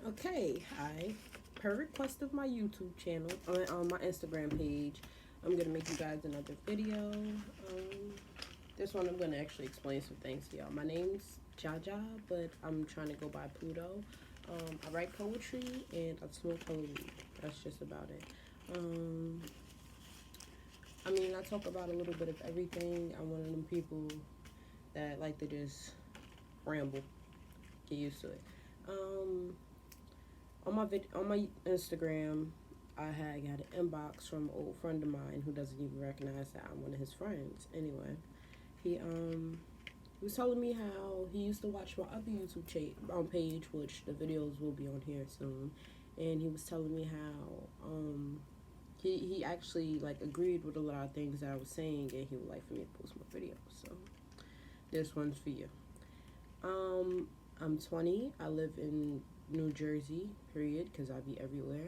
Okay, hi. Per request of my YouTube channel, on my Instagram page, I'm gonna make you guys another video. This one I'm gonna actually explain some things to y'all. My name's Jaja, but I'm trying to go by Pluto. I write poetry and I smoke hella weed. That's just about it. Um, I talk about a little bit of everything. I'm one of them people that like to just ramble. Get used to it. Um, on my Instagram, I had got an inbox from an old friend of mine who doesn't even recognize that I'm one of his friends. Anyway, he was telling me how he used to watch my other page, which the videos will be on here soon, and he was telling me how he actually like agreed with a lot of things that I was saying, and he would like for me to post more videos. So this one's for you. I'm 20. I live in New Jersey, period, because I be everywhere.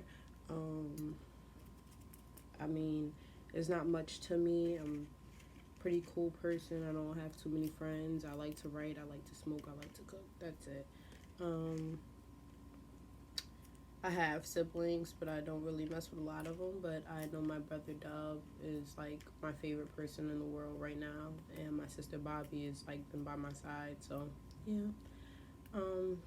Um, I mean, it's not much to me. I'm a pretty cool person. I don't have too many friends. I like to write. I like to smoke. I like to cook. That's it. Um, I have siblings, but I don't really mess with a lot of them. But I know my brother Dub is like my favorite person in the world right now, and my sister Bobby is like been by my side. So yeah. Um,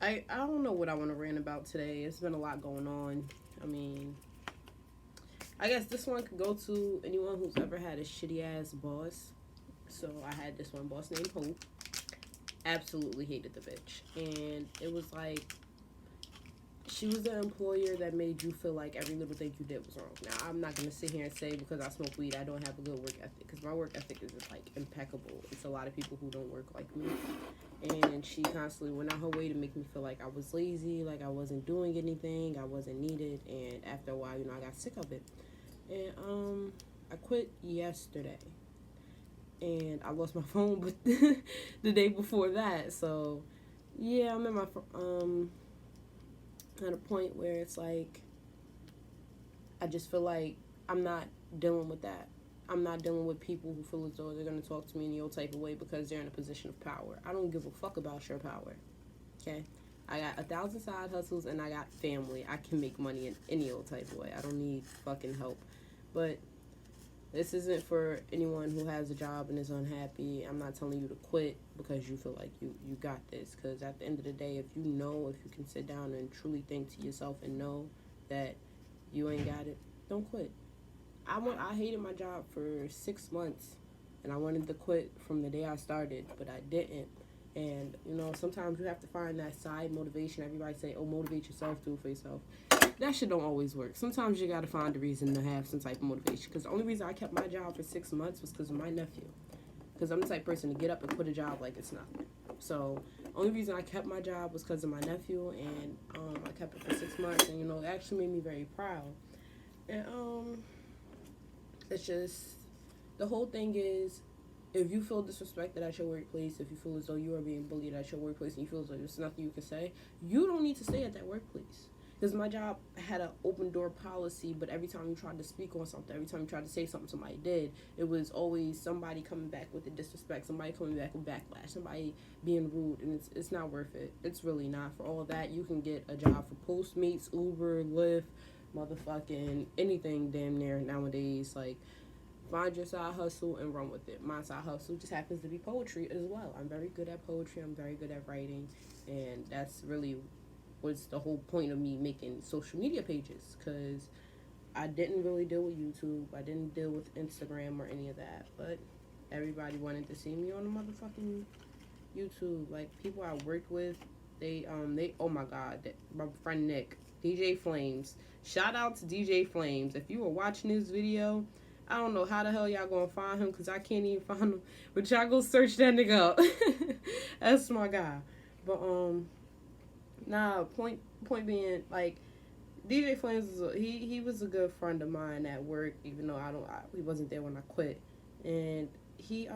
I don't know what I want to rant about today. It's been a lot going on. I mean, I guess this one could go to anyone who's ever had a shitty ass boss. So I had this one boss named Hope. Absolutely hated the bitch. And it was like, she was the employer that made you feel like every little thing you did was wrong. Now, I'm not going to sit here and say because I smoke weed, I don't have a good work ethic. Because my work ethic is just like impeccable. It's a lot of people who don't work like me. And she constantly went out her way to make me feel like I was lazy, like I wasn't doing anything, I wasn't needed. And after a while, I got sick of it. And I quit yesterday. And I lost my phone but the day before that. So yeah, I'm at a point where it's like I just feel like I'm not dealing with that. I'm not dealing with people who feel as though they're going to talk to me in your type of way because they're in a position of power. I don't give a fuck about your power. Okay? I got 1,000 side hustles and I got family. I can make money in any old type of way. I don't need fucking help. But this isn't for anyone who has a job and is unhappy. I'm not telling you to quit because you feel like you got this. Because at the end of the day, if you can sit down and truly think to yourself and know that you ain't got it, don't quit. I hated my job for 6 months, and I wanted to quit from the day I started, but I didn't. And sometimes you have to find that side motivation. Everybody say, "Oh, motivate yourself, do it for yourself." That shit don't always work. Sometimes you gotta find a reason to have some type of motivation. Because the only reason I kept my job for 6 months was because of my nephew. Because I'm the type of person to get up and quit a job like it's nothing. So only reason I kept my job was because of my nephew, and I kept it for 6 months, and it actually made me very proud. And it's just, the whole thing is, if you feel disrespected at your workplace, if you feel as though you are being bullied at your workplace, and you feel as though there's nothing you can say, you don't need to stay at that workplace. Because my job had an open door policy, but every time you tried to speak on something, every time you tried to say something somebody did, it was always somebody coming back with the disrespect, somebody coming back with backlash, somebody being rude, and it's not worth it. It's really not. For all that, you can get a job for Postmates, Uber, Lyft, motherfucking anything damn near nowadays. Like, find your side hustle and run with it. My side hustle just happens to be poetry as well. I'm very good at poetry. I'm very good at writing, and that's really was the whole point of me making social media pages, because I didn't really deal with YouTube. I didn't deal with Instagram or any of that, but everybody wanted to see me on the motherfucking YouTube. Like, people I worked with, they oh my god, my friend Nick, DJ Flames. Shout out to DJ Flames. If you were watching this video, I don't know how the hell y'all gonna find him, because I can't even find him. But y'all go search that nigga up. That's my guy. But nah, point being, like, DJ Flames he was a good friend of mine at work, even though he wasn't there when I quit. And he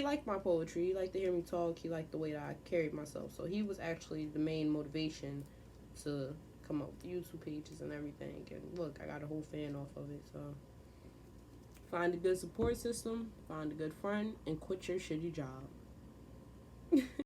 liked my poetry. He liked to hear me talk. He liked the way that I carried myself. So he was actually the main motivation to come up with YouTube pages and everything. And look, I got a whole fan off of it. So find a good support system, find a good friend, and quit your shitty job.